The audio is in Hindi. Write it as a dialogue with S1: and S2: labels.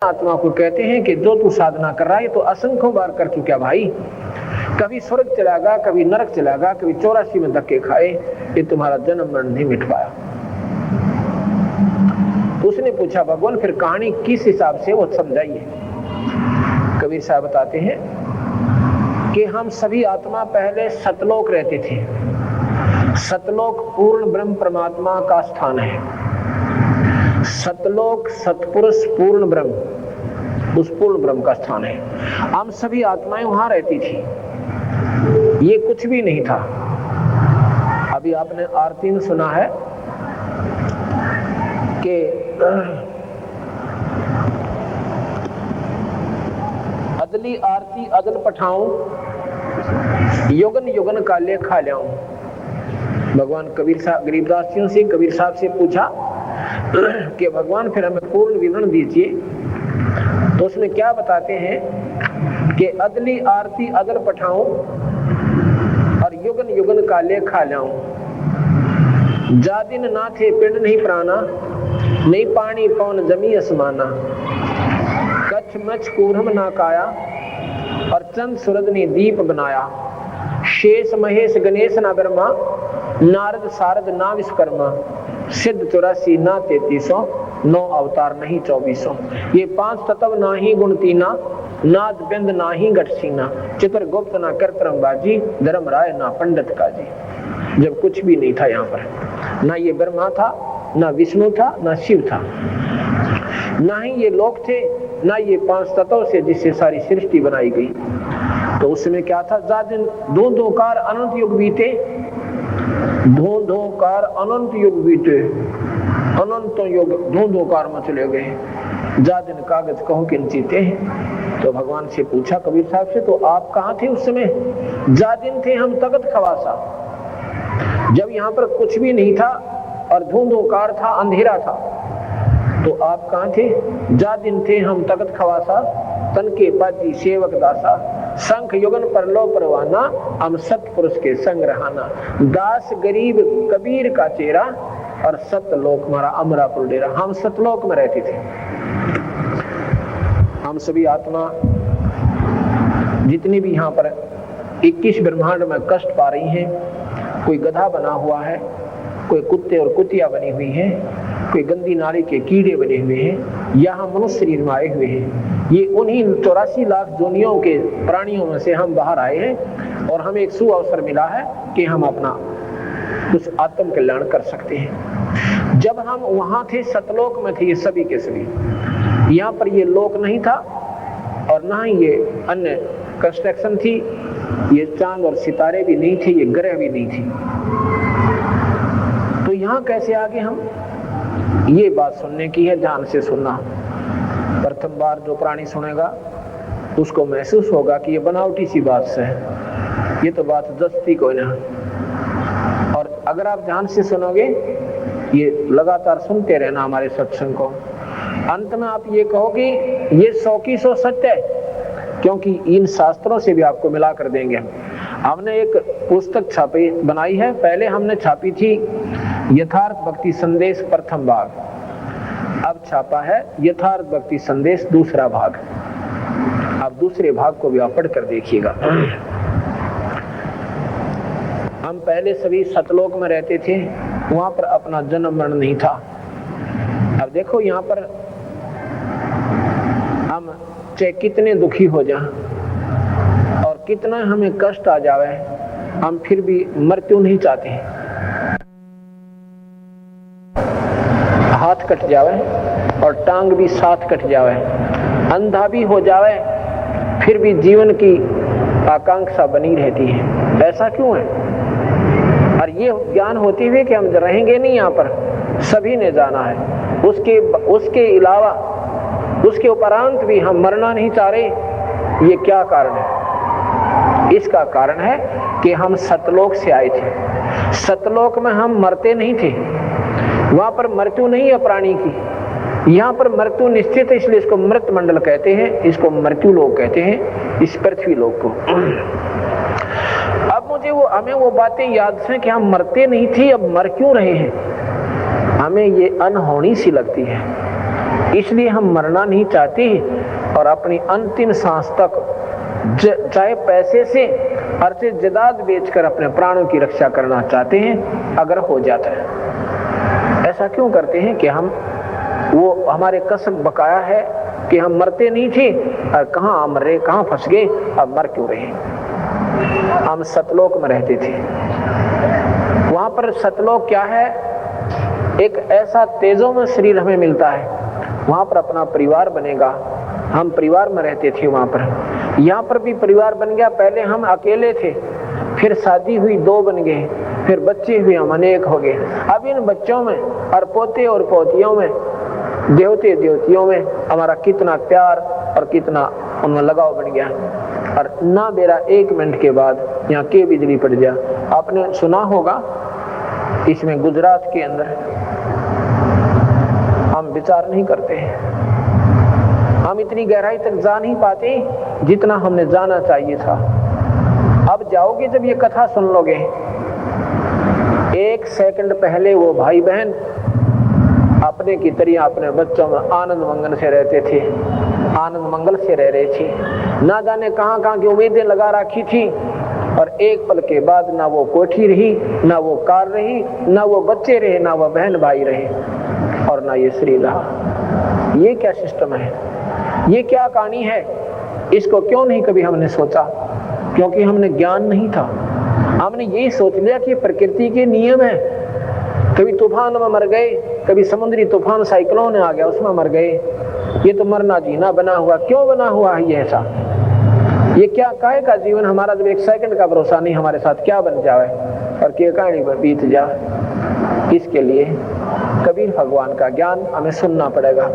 S1: आत्मा को कहते हैं कि जो तू साधना कर रहा है तो असंख्यों बार कर चुका भाई। कभी स्वर्ग चला गया, कभी नरक चला गया, कभी 84 में धक्के खाए, ये तुम्हारा जन्म मरण नहीं मिट पाया। उसने पूछा भगवान फिर कहानी किस हिसाब से, वो समझाइए। कबीर साहब बताते हैं कि हम सभी आत्मा पहले सतलोक रहते थे। सतलोक पूर्ण ब्रह्म परमात्मा का स्थान है। सतलोक सतपुरुष पूर्ण ब्रह्म, उस पूर्ण ब्रह्म का स्थान है। हम सभी आत्माएं वहां रहती थी, ये कुछ भी नहीं था। अभी आपने आरती में सुना है कि अदली आरती अदल पठाऊं, युगन युगन काले खा लाऊं। भगवान कबीर साहब गरीबदासियों से कबीर साहब से पूछा कि भगवान फिर हमें पूर्ण विवरण दीजिए। तो उसमें क्या बताते हैं कि अदली आरती अदल पठाऊं और युगन युगन काले खा लाऊं। जा दिन ना थे पिंड नहीं प्राणा, नहीं पानी पवन जमी असमाना। कच्छ मच कूरम ना काया और चंद सूरज ने दीप बनाया। शेष महेश गणेश ना ब्रह्मा, नारद सारद ना विश्वकर्मा। सिद्ध 84 ना 3300, 9 अवतार नहीं 2400। ये 5 तत्व ना ही गुण तीना, नाद बिंद ना ही गठसीना। चित्रगुप्त ना करतरम बाजी, धर्म राय ना पंडित काजी। जब कुछ भी नहीं था यहाँ पर, ना ये ब्रह्मा था, ना विष्णु था, ना शिव था, ना ही ये लोक थे, ना ये 5 तत्व से जिससे सारी सृष्टि बनाई गई। तो उसमें क्या था, जादिन दो दो कार अनंत युग बीते, धो धो कार अनंत युग बीते, अनंत युग धो धो कार में चले गए। जा दिन कागज कहो किन चीते हैं। तो भगवान से पूछा कबीर साहब से, तो आप कहाँ थे उस समय? जा दिन थे हम तगत खवासा, जब यहाँ पर कुछ भी नहीं था और धुंधोकार था, अंधेरा था। तो आप कहाँ थे? जा दिन थे हम तगत खवासा, तन के पाजी सेवक दासा। संख युगन परलो परवाना, हम सतपुरुष के संग रहाना। दास गरीब कबीर का चेहरा और सतलोक हमारा अमरापुर डेरा। हम सतलोक में रहते थे। हम सभी आत्मा जितनी भी यहाँ पर 21 ब्रह्मांड में कष्ट पा रही हैं, कोई गधा बना हुआ है, कोई कुत्ते और कुतिया बनी हुई है, कोई गंदी नाली के कीड़े बने हुए हैं, यहाँ मनुष्य शरीर में आए हुए हैं। ये उन्हीं 84 लाख जोनियों के प्राणियों में से हम बाहर आए हैं और हमें एक सुअवसर मिला है कि हम अपना कुछ आत्म कल्याण कर सकते हैं। जब हम वहां थे सतलोक में थे, ये सभी के सभी। यहाँ पर ये लोक नहीं था और ना ही ये अन्य कंस्ट्रक्शन थी, ये चांद और सितारे भी नहीं थे, ये ग्रह भी नहीं थी। तो यहाँ कैसे आगे हम? ये बात सुनने की है, ध्यान से सुनना। प्रथम बार जो प्राणी सुनेगा उसको महसूस होगा कि ये बनावटी सी बात से है, ये तो बात दस्ती कोई ना। और अगर आप ध्यान से सुनोगे, ये लगातार सुनते रहना हमारे सत्संग को, अंत में आप ये कहोगे ये 100 की 100 सत्य है, क्योंकि इन शास्त्रों से भी आपको मिला कर देंगे। हमने एक पुस्तक छापी बनाई है, पहले हमने छापी थी यथार्थ भक्ति संदेश प्रथम भाग, अब छापा है यथार्थ भक्ति संदेश दूसरा भाग। अब दूसरे भाग को भी आप पढ़ कर देखिएगा। हम पहले सभी सतलोक में रहते थे, वहां पर अपना जन्म मरण नहीं था। अब देखो यहाँ पर हम चाहे कितने दुखी हो जाएं और कितना हमें कष्ट आ जावे, हम फिर भी मृत्यु नहीं चाहते हैं। हाथ कट जावे और टांग भी साथ कट जावे, अंधा भी हो जावे, फिर भी जीवन की आकांक्षा बनी रहती है। ऐसा क्यों है? और ये ज्ञान होते हुए कि हम रहेंगे नहीं यहाँ पर, सभी ने जाना है। उसके अलावा उसके उपरांत भी हम मरना नहीं चाह रहे। ये क्या कारण है? इसका कारण है कि हम सतलोक से आए थे। सतलोक में हम मरते नहीं थे, वहां पर मृत्यु नहीं है प्राणी की। यहाँ पर मृत्यु निश्चित है, इसलिए इसको मृत मंडल कहते हैं, इसको मृत्यु लोक कहते हैं, इस पृथ्वी लोक को। अब मुझे हमें वो बातें याद हैं कि हम मरते नहीं थे, अब मर क्यों रहे हैं? हमें ये अनहोनी सी लगती है। इसलिए हम मरना नहीं चाहते और अपनी अंतिम सांस तक चाहे पैसे से अर्थे जदाद बेचकर अपने प्राणों की रक्षा करना चाहते हैं अगर हो जाता है। ऐसा क्यों करते हैं कि हम वो हमारे कसम बकाया है कि हम मरते नहीं थे और कहाँ मरे, कहाँ फंस गए, अब मर क्यों रहे। हम सतलोक में रहते थे, वहां पर सतलोक क्या है, एक ऐसा तेजोमय शरीर हमें मिलता है, वहां पर अपना परिवार बनेगा। हम परिवार में रहते थे वहां पर, यहाँ पर भी परिवार बन गया। पहले हम अकेले थे, फिर शादी हुई 2 बन गए, फिर बच्चे हुए हम अनेक हो गए। अब इन बच्चों में और पोते और पोतियों में, देवते देवतियों में हमारा कितना प्यार और कितना उनमें लगाव बन गया। और ना मेरा 1 मिनट के बाद यहाँ के बिजली पड़ जा। आपने सुना होगा इसमें गुजरात के अंदर हम विचार नहीं करते हैं, हम इतनी गहराई तक जा नहीं पाते जितना हमने जाना चाहिए था। अब जाओगे जब ये कथा सुन लोगे, 1 सेकंड पहले वो भाई बहन अपने की तरह अपने बच्चों में आनंद मंगल से रहते थे, आनंद मंगल से रह रहे थे, ना जाने कहां कहां की उम्मीदें लगा रखी थी। और एक पल के बाद ना वो कोठी रही, ना वो कार रही, ना वो बच्चे रहे, ना वो बहन भाई रहे, और ना ये शरीर रहा। ये क्या सिस्टम है, ये क्या कहानी है? इसको क्यों नहीं कभी हमने सोचा? क्योंकि हमने ज्ञान नहीं था। हमने यही सोच लिया कि प्रकृति के नियम है, कभी तूफान में मर गए, कभी समुद्री तूफान साइक्लोन आ गया उसमें मर गए। ये तो मरना जीना बना हुआ, क्यों बना हुआ है ये ऐसा? ये क्या काहे का जीवन हमारा, जब 1 सेकंड का भरोसा नहीं हमारे साथ क्या बन जाए और क्या कहानी पर बीत जाए। इसके लिए कबीर भगवान का ज्ञान हमें सुनना पड़ेगा।